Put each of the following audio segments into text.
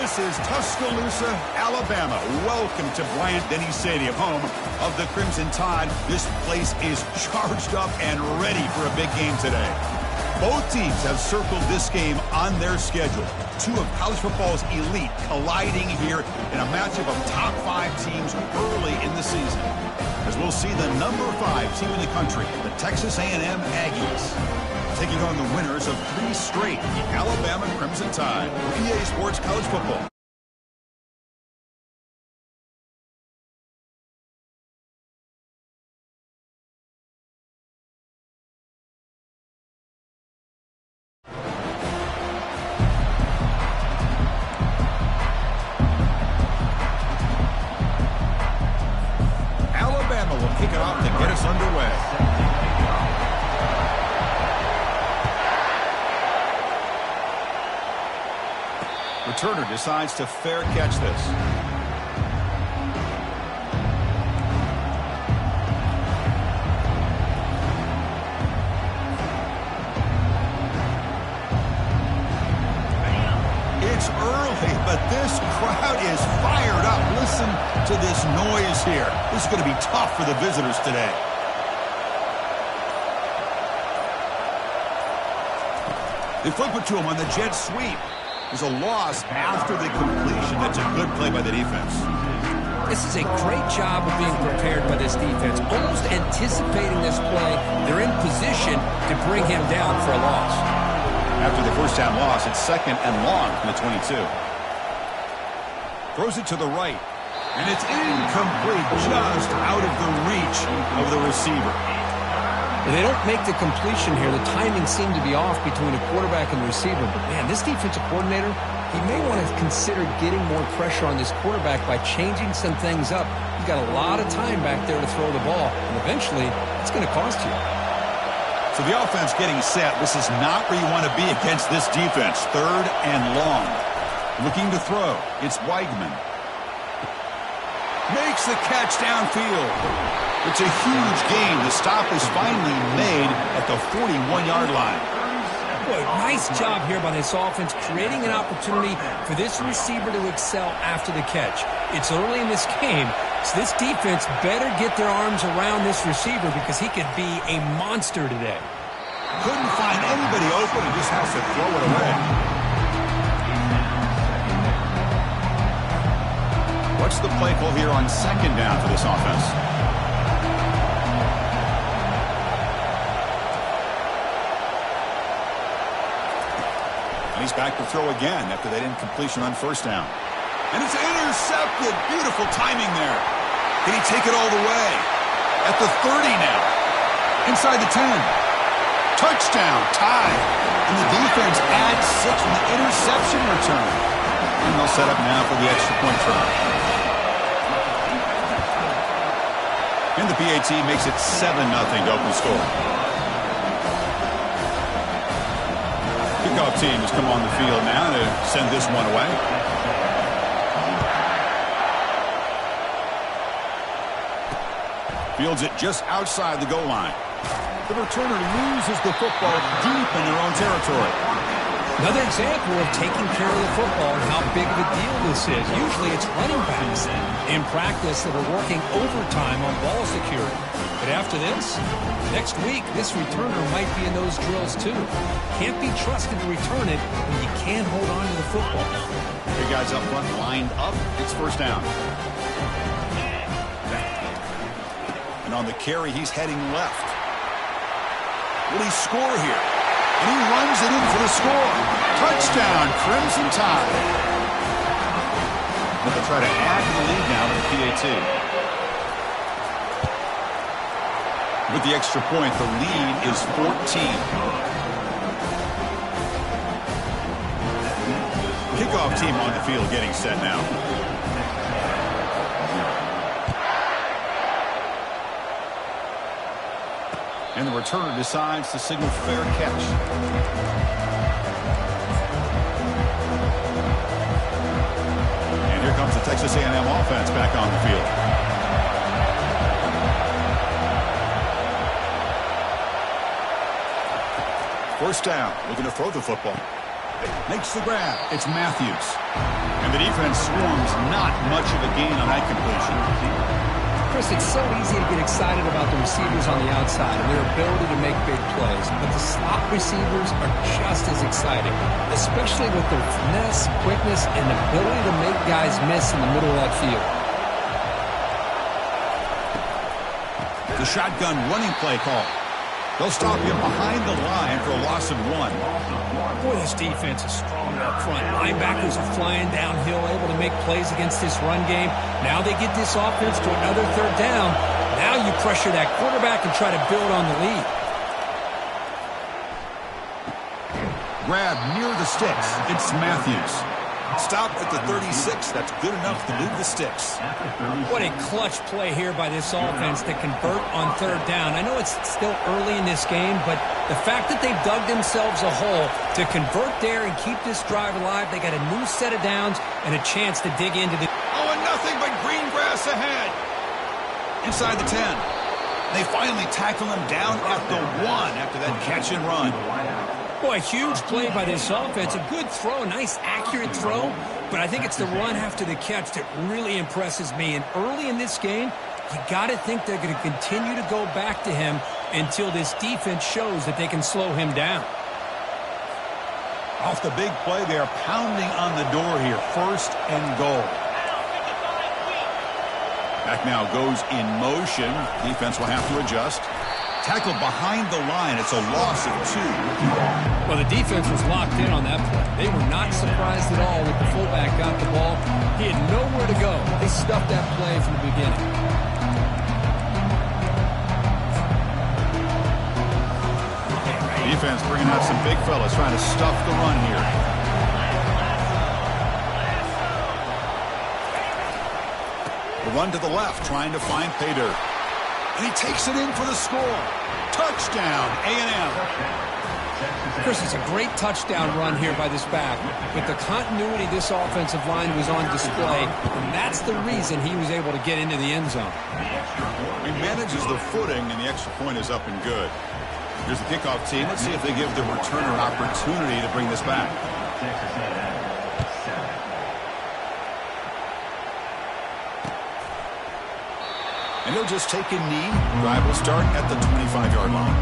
This is Tuscaloosa, Alabama. Welcome to Bryant-Denny Stadium, home of the Crimson Tide. This place is charged up and ready for a big game today. Both teams have circled this game on their schedule. Two of college football's elite colliding here in a matchup of top 5 teams early in the season. As we'll see the number 5 team in the country, the Texas A&M Aggies, taking on the winners of 3 straight, the Alabama Crimson Tide. EA Sports College Football. Alabama will kick it off to get us underway. Returner decides to fair catch this. It's early, but this crowd is fired up. Listen to this noise here. This is going to be tough for the visitors today. They flip it to him on the jet sweep. There's a loss after the completion. That's a good play by the defense. This is a great job of being prepared by this defense. Almost anticipating this play, they're in position to bring him down for a loss. After the first down loss, it's 2nd and long from the 22. Throws it to the right. And it's incomplete, just out of the reach of the receiver. They don't make the completion here. The timing seemed to be off between a quarterback and the receiver. But, man, this defensive coordinator, he may want to consider getting more pressure on this quarterback by changing some things up. He's got a lot of time back there to throw the ball, and eventually it's going to cost you. So the offense getting set. This is not where you want to be against this defense. 3rd and long. Looking to throw. It's Weigman. Makes the catch downfield. It's a huge gain. The stop is finally made at the 41-yard line. Boy, nice job here by this offense, creating an opportunity for this receiver to excel after the catch. It's early in this game, so this defense better get their arms around this receiver because he could be a monster today. Couldn't find anybody open and just has to throw it away. What's the play call here on 2nd down for this offense? And he's back to throw again after that incompletion on 1st down. And it's intercepted. Beautiful timing there. Can he take it all the way? At the 30 now. Inside the 10. Touchdown. Tie. And the defense adds 6 from the interception return. And they'll set up now for the extra point try. And the PAT makes it 7-0 to open score. Kickoff team has come on the field now to send this one away. Fields it just outside the goal line. The returner loses the football deep in their own territory. Another example of taking care of the football and how big of a deal this is. Usually it's running backs in practice that are working overtime on ball security. But after this, next week, this returner might be in those drills too. Can't be trusted to return it when you can't hold on to the football. 3 guys up front lined up. It's 1st down. And on the carry, he's heading left. Will he score here? And he runs it in for the score. Touchdown, Crimson Tide. They'll try to add to the lead now with the PAT. With the extra point, the lead is 14. Kickoff team on the field getting set now. And the returner decides to signal fair catch. And here comes the Texas A&M offense back on the field. First down, looking to throw the football. Makes the grab. It's Matthews. And the defense swarms not much of a gain on that completion. Chris, it's so easy to get excited about the receivers on the outside and their ability to make big plays, but the slot receivers are just as exciting, especially with their finesse, quickness, and ability to make guys miss in the middle of that field. The shotgun running play call. They'll stop him behind the line for a loss of 1. Boy, this defense is strong up front. Linebackers are flying downhill, able to make plays against this run game. Now they get this offense to another third down. Now you pressure that quarterback and try to build on the lead. Grab near the sticks. It's Matthews. Stop at the 36. That's good enough to move the sticks. What a clutch play here by this offense to convert on third down. I know it's still early in this game, but the fact that they've dug themselves a hole to convert there and keep this drive alive, they got a new set of downs and a chance to dig into the... Oh, and nothing but green grass ahead. Inside the 10. They finally tackle him down at the 1 after that catch and run. Boy, a huge play by this offense. A good throw, a nice accurate throw, but I think it's the run after the catch that really impresses me. And early in this game, you got to think they're going to continue to go back to him until this defense shows that they can slow him down. Off the big play, they are pounding on the door here. 1st and goal. Back now goes in motion. Defense will have to adjust. Tackled behind the line. It's a loss of 2. Well, the defense was locked in on that play. They were not surprised at all when the fullback got the ball. He had nowhere to go. They stuffed that play from the beginning. Defense bringing out some big fellas trying to stuff the run here. The run to the left, trying to find pay dirt. And he takes it in for the score. Touchdown, A&M. Chris, it's a great touchdown run here by this back. With the continuity this offensive line was on display, and that's the reason he was able to get into the end zone. He manages the footing, and the extra point is up and good. Here's the kickoff team. Let's see if they give the returner an opportunity to bring this back. And he'll just take a knee. Drive will start at the 25-yard line.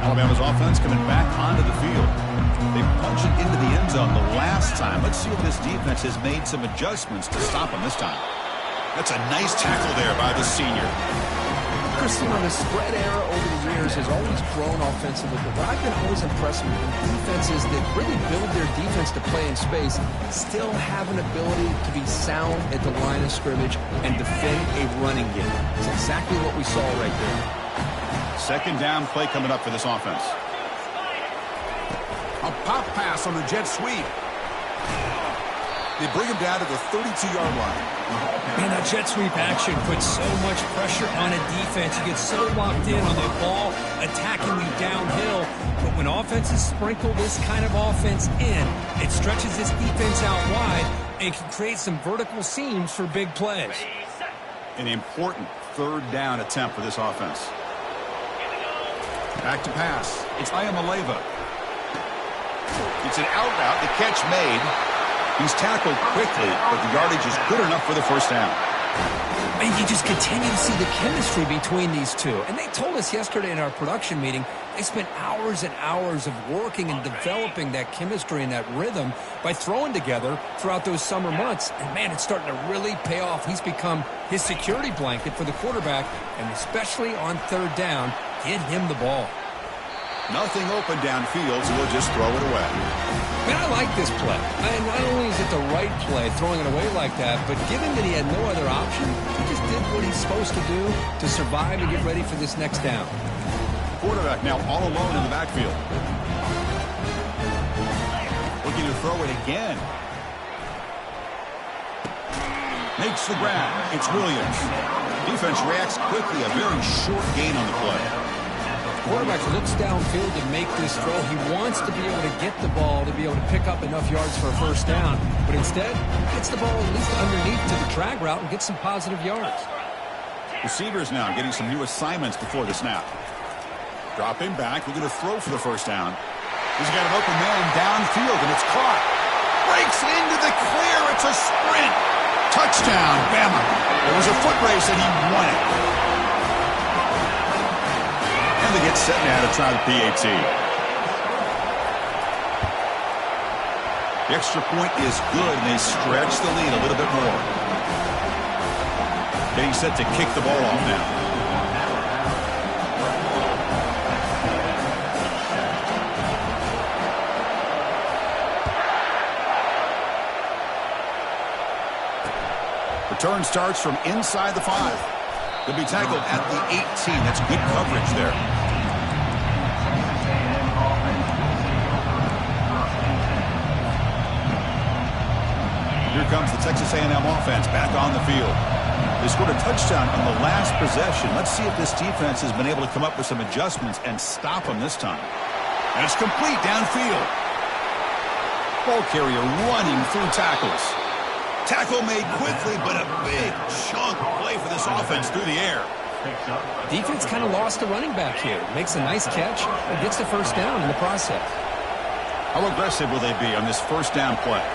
Alabama's offense coming back onto the field. They punched it into the end zone the last time. Let's see if this defense has made some adjustments to stop them this time. That's a nice tackle there by the senior. Christine, the spread era over the years has always grown offensively, but what I've been always impressed with defenses that really build their defense to play in space still have an ability to be sound at the line of scrimmage and defend a running game. It's exactly what we saw right there. 2nd down play coming up for this offense. A pop pass on the jet sweep. They bring him down to the 32-yard line. Man, that jet sweep action puts so much pressure on a defense. You get so locked in on the ball attacking you downhill. But when offenses sprinkle this kind of offense in, it stretches this defense out wide and can create some vertical seams for big plays. An important 3rd down attempt for this offense. Back to pass. It's Ayamaleva. It's an out route. The catch made. He's tackled quickly, but the yardage is good enough for the 1st down. And you just continue to see the chemistry between these two. And they told us yesterday in our production meeting, they spent hours and hours of working and developing that chemistry and that rhythm by throwing together throughout those summer months. And, man, it's starting to really pay off. He's become his security blanket for the quarterback, and especially on 3rd down, get him the ball. Nothing open downfield, so we'll just throw it away. Man, I like this play. And not only is it the right play, throwing it away like that, but given that he had no other option, he just did what he's supposed to do to survive and get ready for this next down. Quarterback now all alone in the backfield. Looking to throw it again. Makes the grab. It's Williams. Defense reacts quickly. A very short gain on the play. quarterback looks downfield to make this throw. He wants to be able to get the ball to be able to pick up enough yards for a first down, but instead gets the ball at least underneath to the drag route and gets some positive yards. Receivers now getting some new assignments before the snap. Dropping back, we're going to throw for the first down. He's got an open man downfield, and it's caught. Breaks into the clear. It's a sprint. Touchdown, Bama. It was a foot race, and he won it. And they get set now to try the PAT. The extra point is good, and they stretch the lead a little bit more. Getting set to kick the ball off now. Return starts from inside the 5. They'll be tackled at the 18. That's good coverage there. Here comes the Texas A&M offense back on the field. They scored a touchdown on the last possession. Let's see if this defense has been able to come up with some adjustments and stop them this time. And it's complete downfield. Ball carrier running through tackles. Tackle made quickly, but a big chunk play for this offense through the air. Defense kind of lost the running back here. Makes a nice catch and gets the first down in the process. How aggressive will they be on this first down play?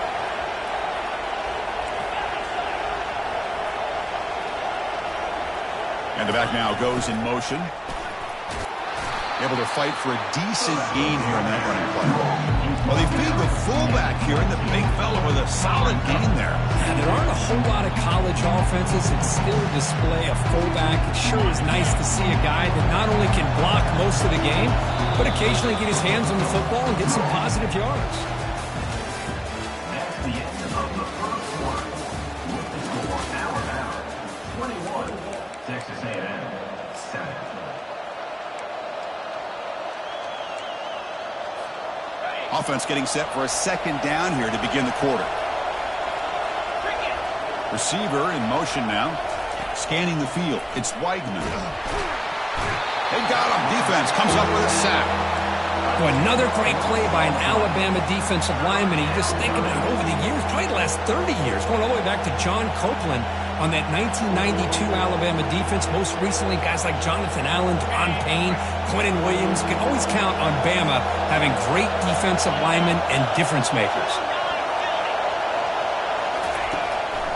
And the back now goes in motion. Able to fight for a decent gain here in that running play. Well, they feed the fullback here, and the big fella with a solid gain there. Yeah, there aren't a whole lot of college offenses that still display a fullback. It sure is nice to see a guy that not only can block most of the game, but occasionally get his hands on the football and get some positive yards. That's the end of the first quarter. With the score, Alabama 21, Texas A&M 7. Offense getting set for a second down here to begin the quarter. Receiver in motion now. Scanning the field. It's Weigman. They got him. Defense comes up with a sack. Well, another great play by an Alabama defensive lineman. You just think about it over the years, probably the last 30 years, going all the way back to John Copeland on that 1992 Alabama defense. Most recently, guys like Jonathan Allen, Deron Payne, Quentin Williams. You can always count on Bama having great defensive linemen and difference makers.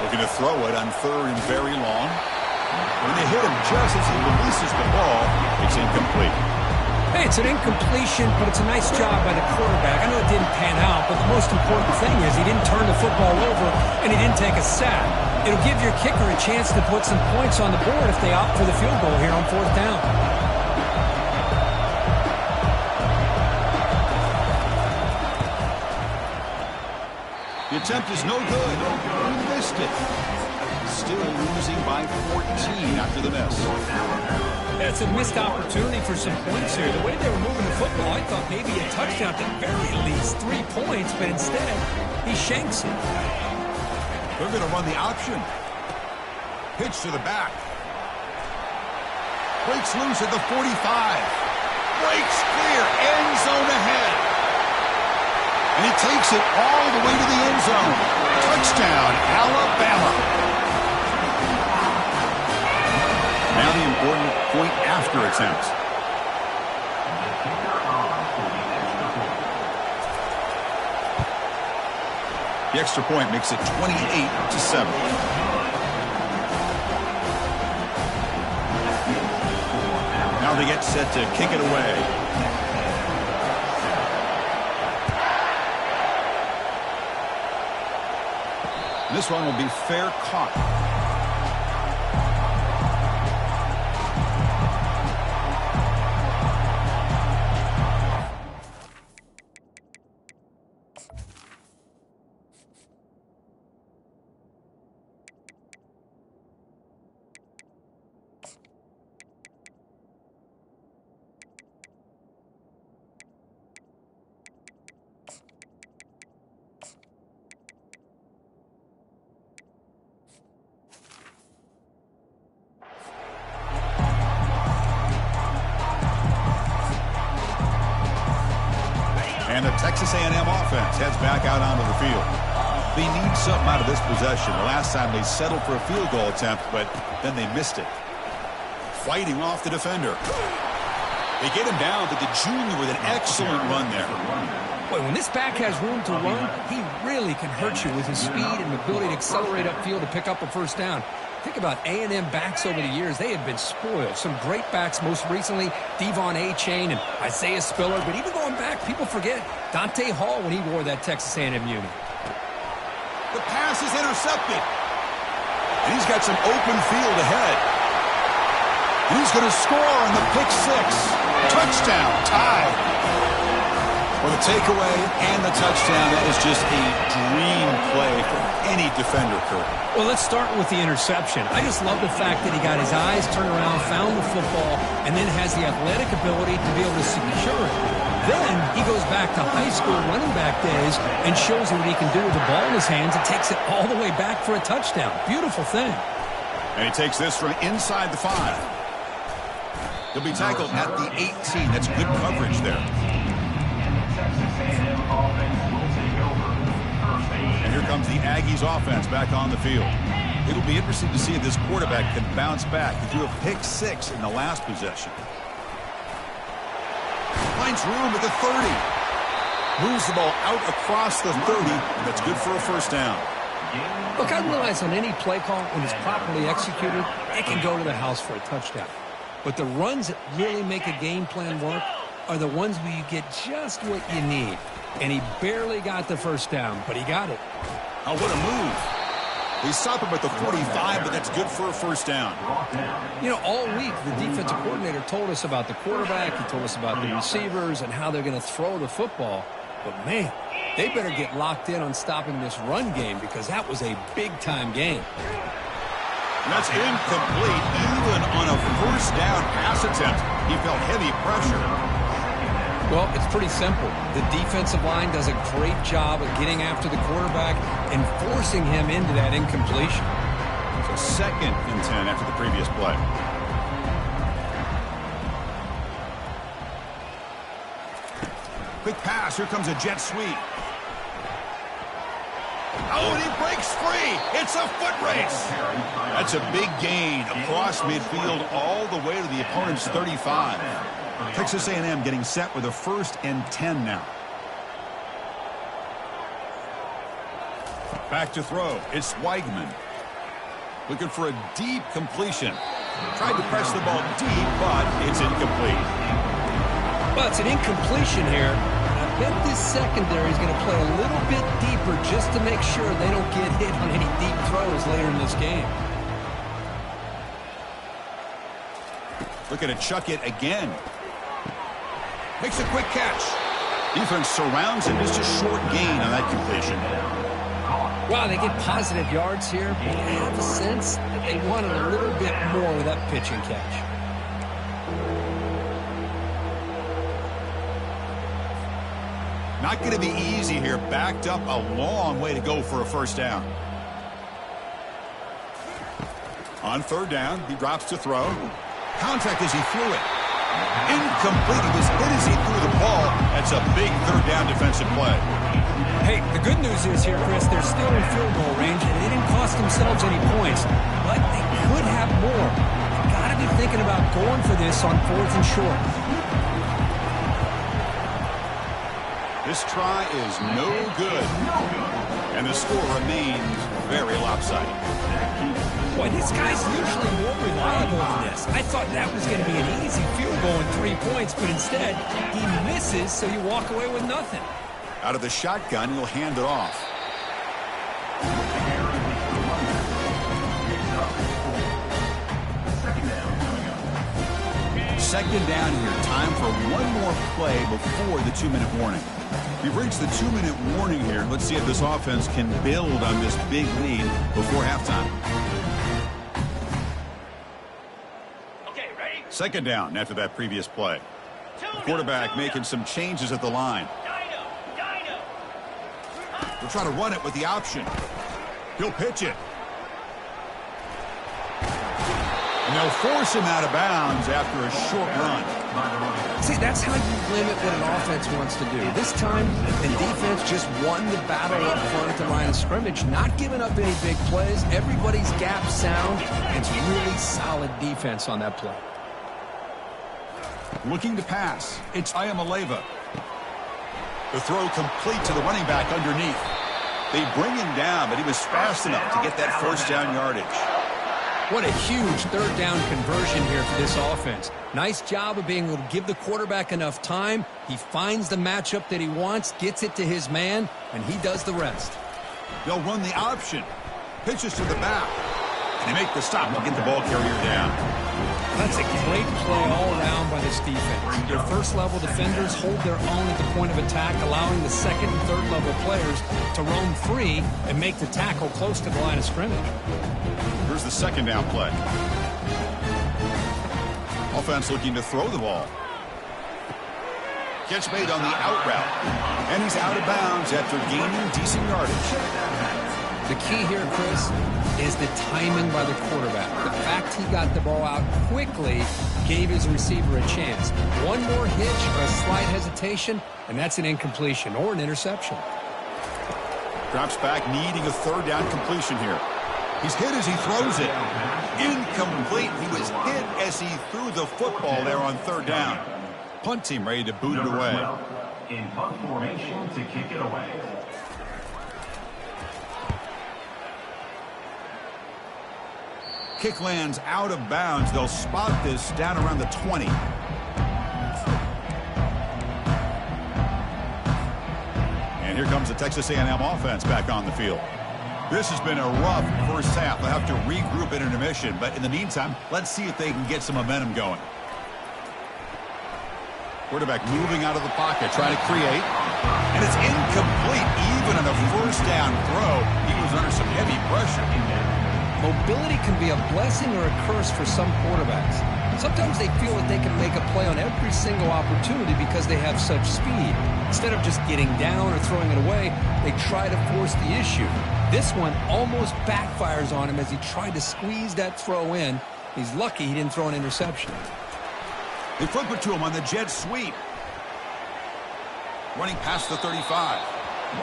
Looking to throw it on third and very long. When they hit him just as he releases the ball, it's incomplete. Hey, it's an incompletion, but it's a nice job by the quarterback. I know it didn't pan out, but the most important thing is he didn't turn the football over and he didn't take a sack. It'll give your kicker a chance to put some points on the board if they opt for the field goal here on fourth down. The attempt is no good. Missed it. Still losing by 14 after the miss. Yeah, it's a missed opportunity for some points here. The way they were moving the football, I thought maybe a touchdown at the very least, 3 points, but instead he shanks it. They're going to run the option. Pitch to the back. Breaks loose at the 45. Breaks clear. End zone ahead. And he takes it all the way to the end zone. Touchdown, Alabama. Now the important point after attempt. The extra point makes it 28-7. Now they get set to kick it away. This one will be fair caught. And the Texas A&M offense heads back out onto the field. They need something out of this possession. The last time they settled for a field goal attempt, but then they missed it. Fighting off the defender. They get him down, but the junior with an excellent run there. Boy, when this back has room to run, he really can hurt you with his speed and ability to accelerate upfield to pick up a first down. Think about A&M backs over the years. They have been spoiled. Some great backs, most recently Devon Achane and Isaiah Spiller. But even going back, people forget Dante Hall when he wore that Texas A&M uni. The pass is intercepted. And he's got some open field ahead. He's going to score on the pick six. Touchdown, tie. Well, the takeaway and the touchdown, that is just a dream play for any defender, Kurt. Well, let's start with the interception. I just love the fact that he got his eyes turned around, found the football, and then has the athletic ability to be able to secure it. Then he goes back to high school running back days and shows what he can do with the ball in his hands and takes it all the way back for a touchdown. Beautiful thing. And he takes this from inside the 5. He'll be tackled at the 18. That's good coverage there. And here comes the Aggies offense back on the field. It'll be interesting to see if this quarterback can bounce back. He threw a pick 6 in the last possession. Finds room at the 30. Moves the ball out across the 30, and that's good for a first down. Look, I realize on any play call, when it's properly executed, it can go to the house for a touchdown. But the runs that really make a game plan work are the ones where you get just what you need. And he barely got the first down, but he got it. Oh, what a move. They stop him at the 45, but that's good for a first down. You know, all week the defensive coordinator told us about the quarterback. He told us about the receivers and how they're going to throw the football. But, man, they better get locked in on stopping this run game because that was a big-time game. And that's incomplete. Even on a first down pass attempt, he felt heavy pressure. Well, it's pretty simple. The defensive line does a great job of getting after the quarterback and forcing him into that incompletion. So 2nd and 10 after the previous play. Quick pass. Here comes a jet sweep. Oh, and he breaks free. It's a foot race. That's a big gain across midfield all the way to the opponent's 35. Texas A&M getting set with a 1st and 10 now. Back to throw. It's Weigman. Looking for a deep completion. Tried to press the ball deep, but it's incomplete. Well, it's an incompletion here. I bet this secondary is going to play a little bit deeper just to make sure they don't get hit on any deep throws later in this game. Looking to chuck it again. Makes a quick catch. Defense surrounds him. It's just short gain on that completion. Wow, they get positive yards here, but I have a sense that they wanted a little bit more with that pitch and catch. Not going to be easy here. Backed up a long way to go for a first down. On 3rd down, he drops to throw. Contact as he threw it. Incomplete. He was hit as he threw the ball. That's a big 3rd down defensive play. Hey, the good news is here, Chris, they're still in field goal range, and they didn't cost themselves any points, but they could have more. They've got to be thinking about going for this on 4th and short. This try is no good. And the score remains very lopsided. Boy, this guy's usually more reliable than this. I thought that was going to be an easy field goal and 3 points, but instead, he misses, so you walk away with nothing. Out of the shotgun, he'll hand it off. Second down here. Time for one more play before the 2-minute warning. We've reached the 2-minute warning here. Let's see if this offense can build on this big lead before halftime. Okay, ready? Second down after that previous play. The quarterback making some changes at the line. They'll try to run it with the option. He'll pitch it. And they'll force him out of bounds after a short run. See, that's how you limit what an offense wants to do. This time, the defense just won the battle up front at the line of scrimmage, not giving up any big plays. Everybody's gap sound. It's really solid defense on that play. Looking to pass. It's Iamaleava. The throw complete to the running back underneath. They bring him down, but he was fast enough to get that first down yardage. What a huge third down conversion here for this offense. Nice job of being able to give the quarterback enough time. He finds the matchup that he wants, gets it to his man, and he does the rest. They'll run the option. Pitches to the back. And they make the stop to get the ball carrier down. That's a great play all around by this defense. Your first-level defenders hold their own at the point of attack, allowing the second and third-level players to roam free and make the tackle close to the line of scrimmage. Here's the second down play. Offense looking to throw the ball. Catch made on the out route. And he's out of bounds after gaining decent yardage. The key here, Chris, is the timing by the quarterback. The fact he got the ball out quickly gave his receiver a chance. One more hitch or a slight hesitation, and that's an incompletion or an interception. Drops back, needing a third down completion here. He's hit as he throws it. Incomplete. He was hit as he threw the football there on third down. Punt team ready to boot it away. In punt formation to kick it away. Kick lands out of bounds. They'll spot this down around the 20. And here comes the Texas A&M offense back on the field. This has been a rough first half. They'll have to regroup in intermission. But in the meantime, let's see if they can get some momentum going. Quarterback moving out of the pocket, trying to create. And it's incomplete. Even on a first down throw, he was under some heavy pressure. Mobility can be a blessing or a curse for some quarterbacks. Sometimes they feel that they can make a play on every single opportunity because they have such speed. Instead of just getting down or throwing it away, they try to force the issue. This one almost backfires on him as he tried to squeeze that throw in. He's lucky he didn't throw an interception. They flip it to him on the jet sweep. Running past the 35.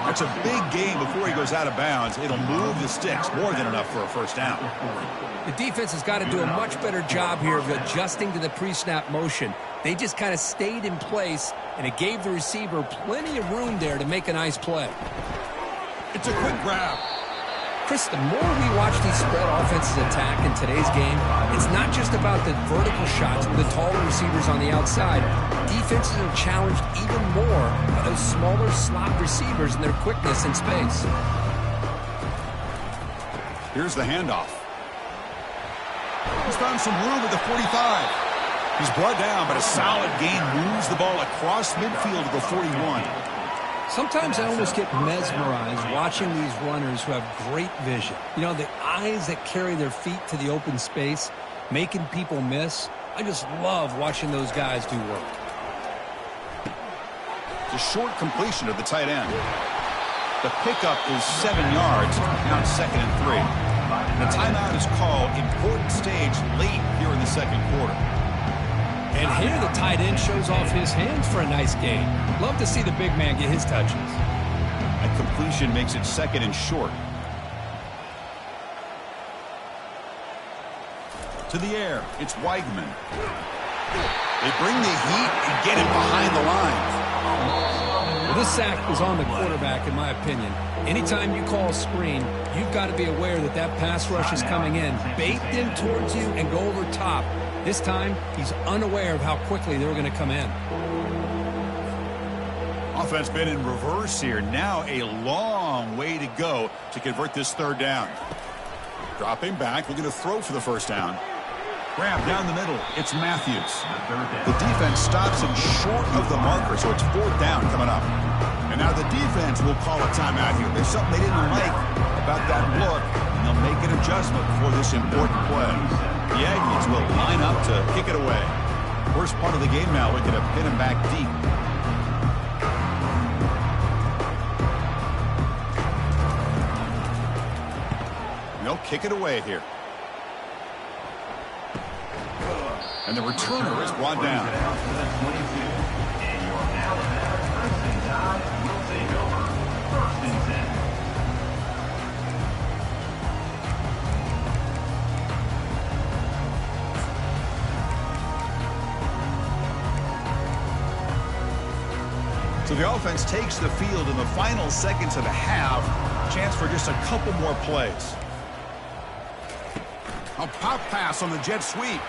That's a big gain before he goes out of bounds. It'll move the sticks more than enough for a first down. The defense has got to do a much better job here of adjusting to the pre-snap motion. They just kind of stayed in place, and it gave the receiver plenty of room there to make a nice play. It's a quick grab. Chris, the more we watch these spread offenses attack in today's game, it's not just about the vertical shots with the taller receivers on the outside. Defenses are challenged even more by those smaller slot receivers and their quickness in space. Here's the handoff. He's found some room at the 45. He's brought down, but a solid gain moves the ball across midfield to the 41. Sometimes I almost get mesmerized watching these runners who have great vision. You know, the eyes that carry their feet to the open space, making people miss. I just love watching those guys do work. It's a short completion of the tight end. The pickup is 7 yards. Now it's 2nd and 3. The timeout is called. Important stage late here in the second quarter. And here the tight end shows off his hands for a nice gain. Love to see the big man get his touches. That completion makes it 2nd and short. To the air, it's Weigman. They bring the heat and get him behind the line. Well, this sack was on the quarterback, in my opinion. Anytime you call a screen, you've got to be aware that that pass rush is coming in. Bait them towards you and go over top. This time, he's unaware of how quickly they're going to come in. Offense been in reverse here. Now a long way to go to convert this third down. Dropping back, looking to throw for the first down. Grab down the middle. It's Matthews. The defense stops him short of the marker, so it's 4th down coming up. And now the defense will call a timeout here. There's something they didn't like about that look, and they'll make an adjustment for this important play. The Aggies will line up to kick it away. First part of the game now, looking to pin him back deep. They'll kick it away here. And the returner is brought down. So the offense takes the field in the final seconds of the half. Chance for just a couple more plays. A pop pass on the jet sweep.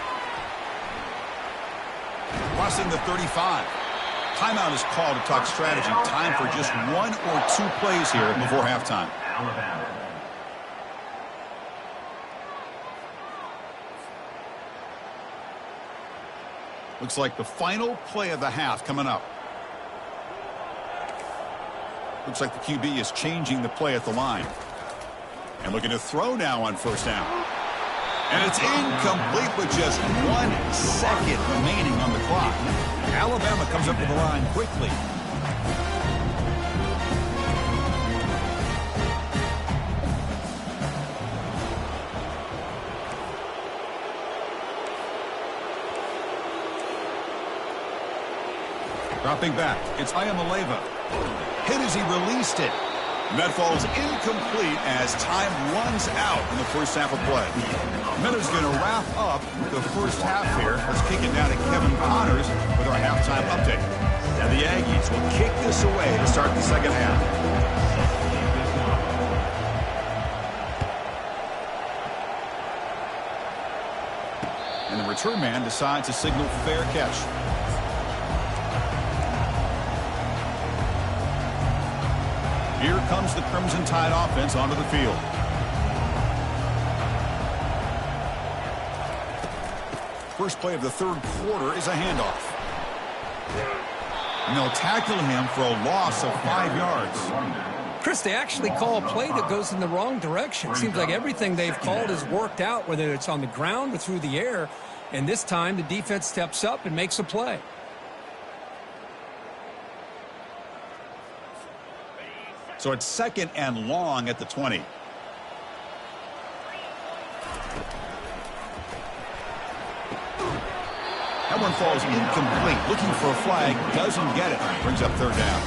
Crossing the 35. Timeout is called to talk strategy. Time for just 1 or 2 plays here before halftime. Alabama. Looks like the final play of the half coming up. Looks like the QB is changing the play at the line. And looking to throw now on first down. And it's incomplete with just 1 second remaining on the clock. Alabama comes up to the line quickly. Dropping back, it's Iamaleava. Hit as he released it. And that falls incomplete as time runs out in the first half of play. Miller's going to wrap up the first half here. Let's kick it down to Kevin Connors with our halftime update. And the Aggies will kick this away to start the second half. And the return man decides to signal fair catch. Here comes the Crimson Tide offense onto the field. First play of the third quarter is a handoff. And they'll tackle him for a loss of 5 yards. Chris, they actually call a play that goes in the wrong direction. Seems like everything they've called has worked out, whether it's on the ground or through the air. And this time the defense steps up and makes a play. So it's 2nd and long at the 20. That one falls incomplete. Looking for a flag. Doesn't get it. Brings up third down.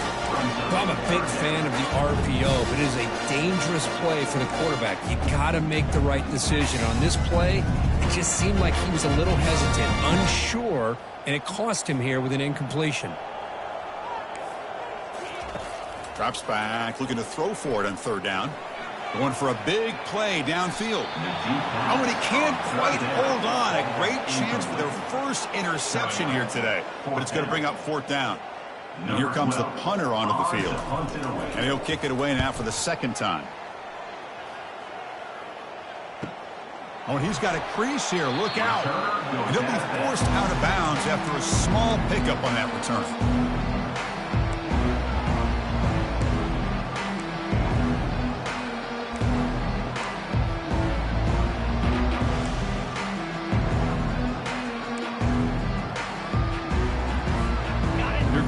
Well, I'm a big fan of the RPO, but it is a dangerous play for the quarterback. You got to make the right decision. On this play, it just seemed like he was a little hesitant, unsure, and it cost him here with an incompletion. Drops back, looking to throw for it on third down. Going for a big play downfield. Oh, and he can't quite hold on. A great chance for their first interception here today. But it's going to bring up fourth down. And here comes the punter onto the field. And he'll kick it away now for the second time. Oh, and he's got a crease here. Look out. And he'll be forced out of bounds after a small pickup on that return.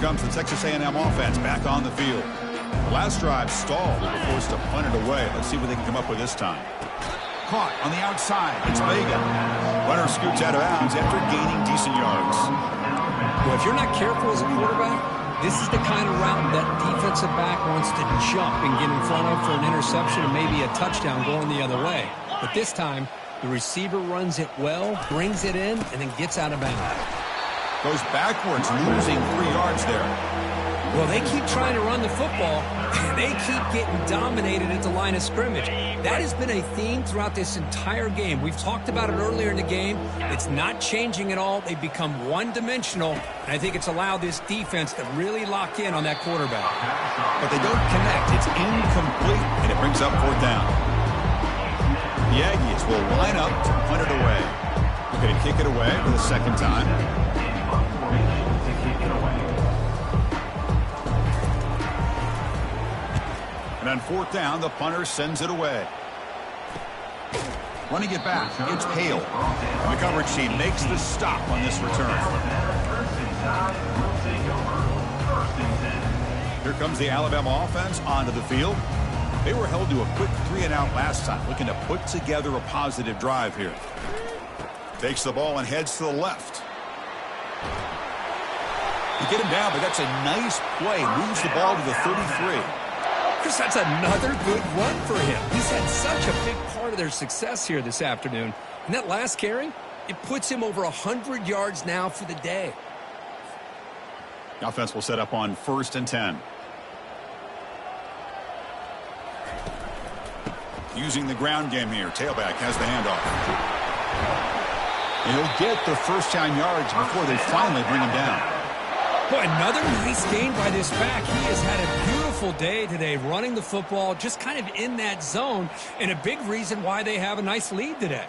Comes the Texas A&M offense back on the field. The last drive stalled. They were forced to punt it away. Let's see what they can come up with this time. Caught on the outside. It's Vega. Runner scoots out of bounds after gaining decent yards. Well, if you're not careful as a quarterback, this is the kind of route that defensive back wants to jump and get in front of for an interception and maybe a touchdown going the other way. But this time, the receiver runs it well, brings it in, and then gets out of bounds. Goes backwards, losing 3 yards there. Well, they keep trying to run the football, and they keep getting dominated at the line of scrimmage. That has been a theme throughout this entire game. We've talked about it earlier in the game. It's not changing at all. They've become one-dimensional, and I think it's allowed this defense to really lock in on that quarterback. But they don't connect. It's incomplete, and it brings up fourth down. The Aggies will line up to punt it away. They're going to kick it away for the second time. And on fourth down, the punter sends it away. Running it back, it's Hale. The coverage team makes the stop on this return. Here comes the Alabama offense onto the field. They were held to a quick 3-and-out last time, looking to put together a positive drive here. Takes the ball and heads to the left. You get him down, but that's a nice play. Moves the ball to the 33. Chris, that's another good run for him. He's had such a big part of their success here this afternoon. And that last carry, it puts him over 100 yards now for the day. The offense will set up on 1st and 10. Using the ground game here. Tailback has the handoff. And he'll get the first down yards before they finally bring him down. Boy, another nice gain by this back. He has had a beautiful day today running the football, just kind of in that zone, and a big reason why they have a nice lead today.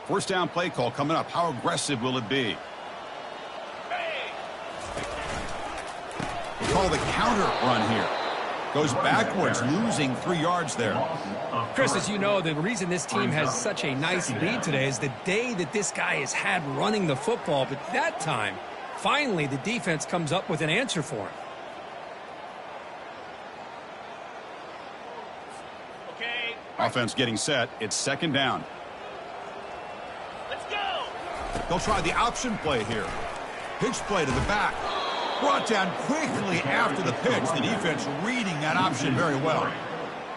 First down play call coming up. How aggressive will it be? They call the counter run here. Goes backwards, losing 3 yards there. Chris, as you know, the reason this team has such a nice lead today is the day that this guy has had running the football. But that time, finally, the defense comes up with an answer for him. Okay. Offense getting set. It's 2nd down. Let's go. They'll try the option play here. Pitch play to the back. Brought down quickly after the pitch. The defense reading that option very well.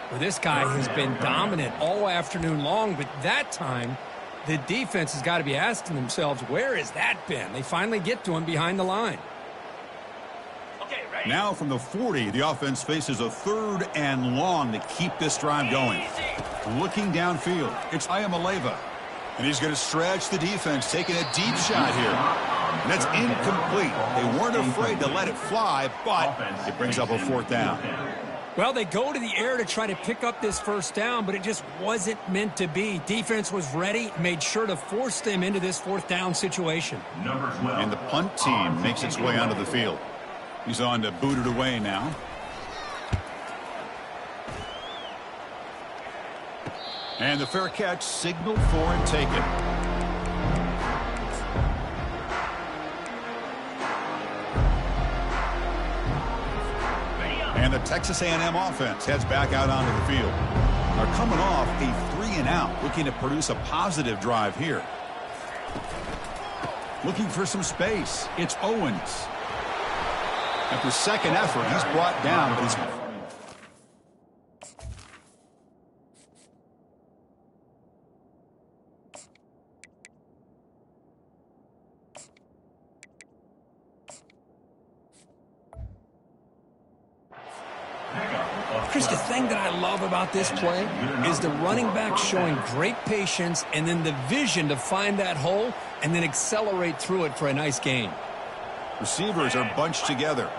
Well, this guy has been dominant all afternoon long, but that time, the defense has got to be asking themselves, where has that been? They finally get to him behind the line. Okay, ready? Now from the 40, the offense faces a 3rd and long to keep this drive going. Looking downfield, it's Iamaleava. And he's going to stretch the defense, taking a deep shot here. And that's incomplete. They weren't afraid to let it fly, but it brings up a 4th down. Well, they go to the air to try to pick up this first down, but it just wasn't meant to be. Defense was ready, made sure to force them into this 4th down situation. And the punt team makes its way onto the field. He's on to boot it away now. And the fair catch signaled for and taken. And the Texas A&M offense heads back out onto the field. They're coming off a 3-and-out, looking to produce a positive drive here. Looking for some space. It's Owens. After second effort, he's brought down, but he's... Chris, the thing that I love about this play is the running back showing great patience and then the vision to find that hole and then accelerate through it for a nice gain. Receivers are bunched together.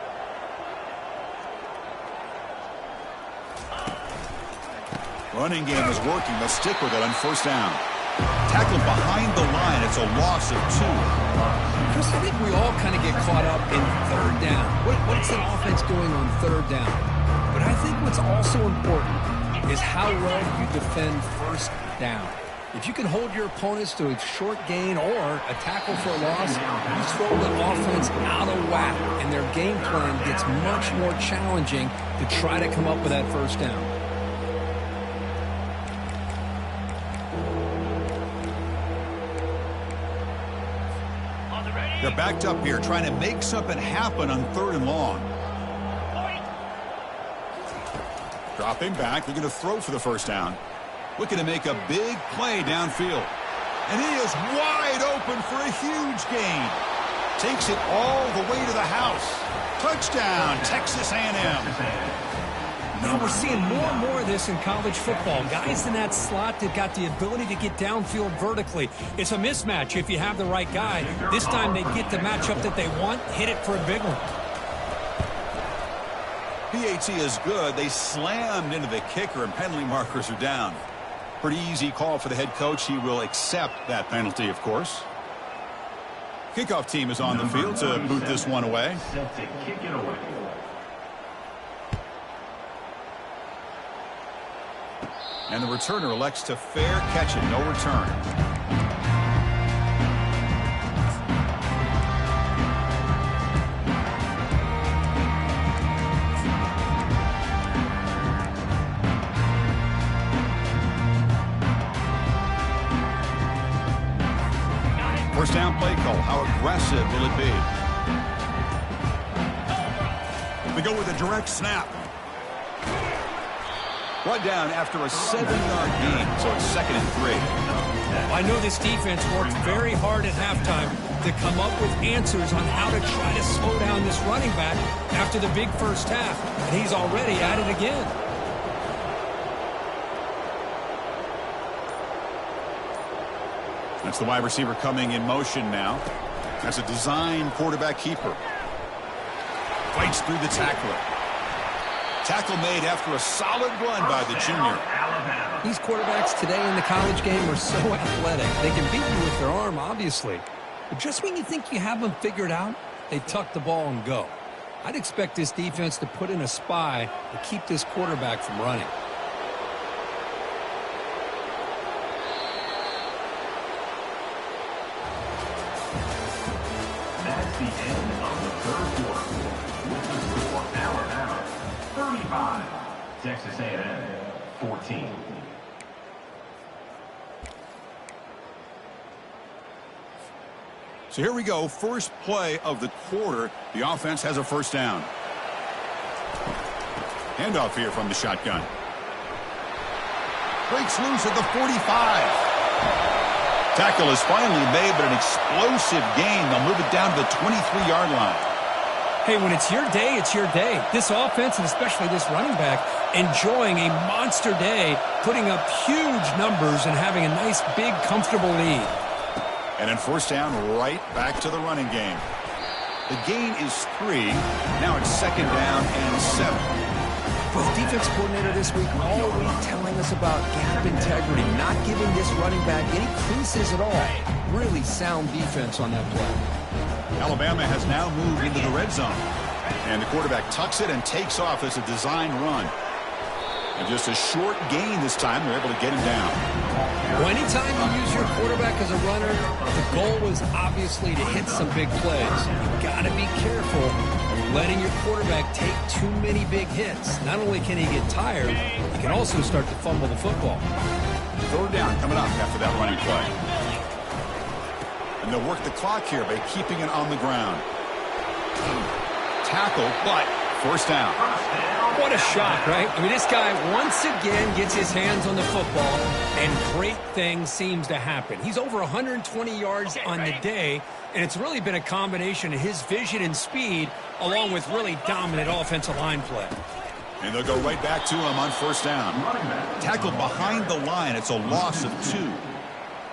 Running game is working. They'll stick with it on 1st down. Tackled behind the line. It's a loss of 2. Chris, I think we all kind of get caught up in 3rd down. What's the offense doing on 3rd down? But I think what's also important is how well you defend 1st down. If you can hold your opponents to a short gain or a tackle for a loss, you throw the offense out of whack, and their game plan gets much more challenging to try to come up with that 1st down. They're backed up here trying to make something happen on 3rd and long. Dropping back. They're going to throw for the 1st down. Looking to make a big play downfield. And he is wide open for a huge gain. Takes it all the way to the house. Touchdown, Texas A&M. Now we're seeing more and more of this in college football. Guys in that slot that got the ability to get downfield vertically. It's a mismatch if you have the right guy. This time they get the matchup that they want, hit it for a big one. PAT is good. They slammed into the kicker, and penalty markers are down. Pretty easy call for the head coach. He will accept that penalty, of course. Kickoff team is on the field to boot this one away. Set to kick it away. And the returner elects to fair catch it. No return. First down play call. How aggressive will it be? We go with a direct snap. Brought down after a 7-yard gain, so it's 2nd and 3. I know this defense worked very hard at halftime to come up with answers on how to try to slow down this running back after the big first half, and he's already at it again. That's the wide receiver coming in motion now. That's a design quarterback keeper. Fights through the tackler. Tackle made after a solid run by the junior. These quarterbacks today in the college game are so athletic. They can beat you with their arm, obviously. But just when you think you have them figured out, they tuck the ball and go. I'd expect this defense to put in a spy to keep this quarterback from running. That's the end of the third quarter. With the score, Alabama 35, Texas A&M 14. So here we go. First play of the quarter. The offense has a first down. Handoff here from the shotgun. Breaks loose at the 45. Tackle is finally made, but an explosive gain. They'll move it down to the 23-yard line. Hey, when it's your day, it's your day. This offense, and especially this running back, enjoying a monster day, putting up huge numbers and having a nice, big, comfortable lead. And then first down, right back to the running game. The gain is 3. Now it's second down and 7. For the defense coordinator this week, all week telling us about gap integrity, not giving this running back any creases at all. Really sound defense on that play. Alabama has now moved into the red zone. And the quarterback tucks it and takes off as a design run. And just a short gain this time, they're able to get him down. Well, anytime you use your quarterback as a runner, the goal was obviously to hit some big plays. You've got to be careful of letting your quarterback take too many big hits. Not only can he get tired, he can also start to fumble the football. Third down coming up after that running play. And they'll work the clock here by keeping it on the ground. Tackle, but first down. What a shock, right? I mean, this guy once again gets his hands on the football, and great things seems to happen. He's over 120 yards on the day, and it's really been a combination of his vision and speed along with really dominant offensive line play. And they'll go right back to him on first down. Tackled behind the line. It's a loss of 2.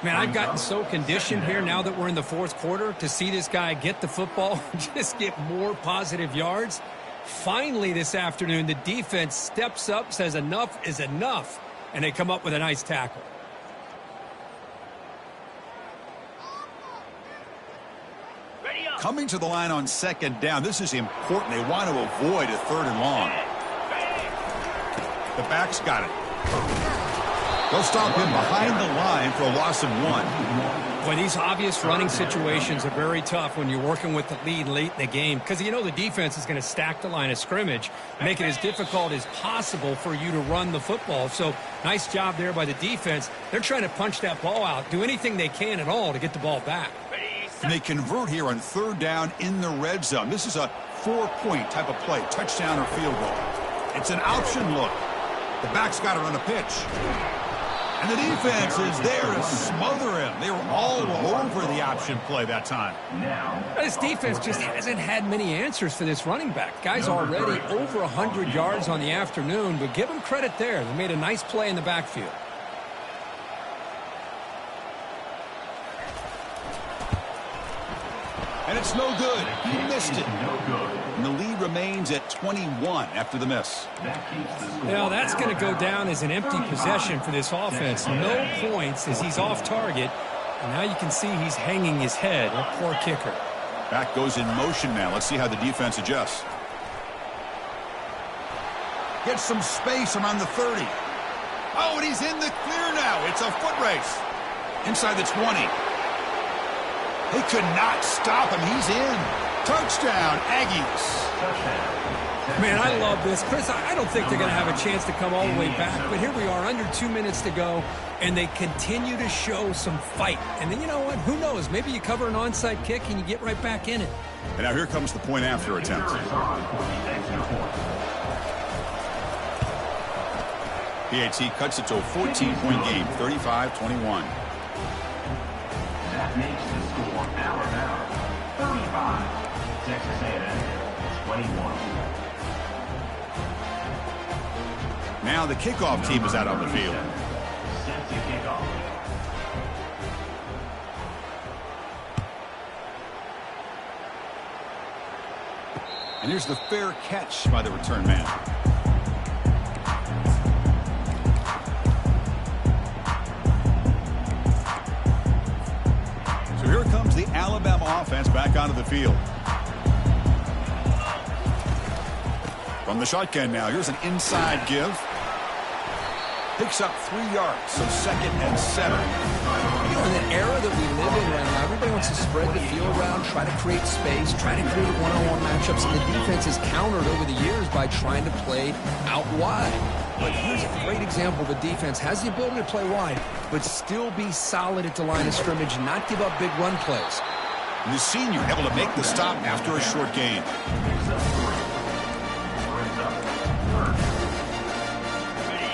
Man, I've gotten so conditioned here now that we're in the fourth quarter to see this guy get the football, just get more positive yards. Finally this afternoon, the defense steps up, says enough is enough, and they come up with a nice tackle. Coming to the line on second down. This is important. They want to avoid a third and long. The back's got it. They'll stop him behind the line for a loss of 1. Boy, these obvious running situations are very tough when you're working with the lead late in the game because you know the defense is going to stack the line of scrimmage, make it as difficult as possible for you to run the football. So nice job there by the defense. They're trying to punch that ball out, do anything they can at all to get the ball back. And they convert here on third down in the red zone. This is a 4-point type of play, touchdown or field goal. It's an option look. The back's got it on a pitch. And the defense is there to smother him. They were all over the option play that time. This defense just hasn't had many answers for this running back. Guy's already over 100 yards on the afternoon, but give him credit there. They made a nice play in the backfield. And it's no good. He missed it. And the lead remains at 21 after the miss. Now that's going to go down as an empty possession for this offense. No points as he's off target. And now you can see he's hanging his head. A poor kicker. Back goes in motion now. Let's see how the defense adjusts. Gets some space around the 30. Oh, and he's in the clear now. It's a foot race. Inside the 20. They could not stop him. He's in. Touchdown, Aggies. Man, I love this. Chris, I don't think they're going to have a chance to come all the way back, but here we are, under 2 minutes to go, and they continue to show some fight. And then, you know what? Who knows? Maybe you cover an onside kick and you get right back in it. And now here comes the point after attempt. PAT cuts it to a 14-point game, 35-21. That makes the score Alabama 35, Texas A&M 21. Now the kickoff team is out on the field. Set to kick off. And here's the fair catch by the return man. So here comes the Alabama offense back onto the field. From the shotgun now, here's an inside give. Picks up 3 yards, so 2nd and 7. You know, in the era that we live in right now, everybody wants to spread the field around, try to create space, try to create one-on-one matchups, and the defense has countered over the years by trying to play out wide. But here's a great example of a defense has the ability to play wide, but still be solid at the line of scrimmage, not give up big run plays. And the senior able to make the stop after a short gain.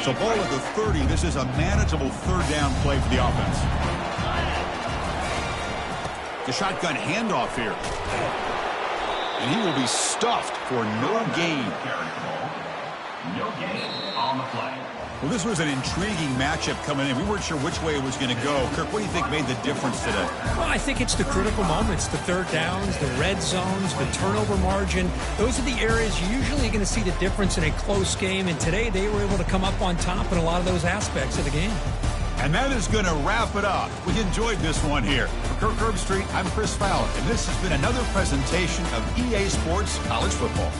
So ball at the 30. This is a manageable 3rd down play for the offense. The shotgun handoff here. And he will be stuffed for no gain. No gain on the play. Well, this was an intriguing matchup coming in. We weren't sure which way it was going to go. Kirk, what do you think made the difference today? Well, I think it's the critical moments, the 3rd downs, the red zones, the turnover margin. Those are the areas you're usually going to see the difference in a close game, and today they were able to come up on top in a lot of those aspects of the game. And that is going to wrap it up. We enjoyed this one here. For Kirk Herbstreit, I'm Chris Fowler, and this has been another presentation of EA Sports College Football.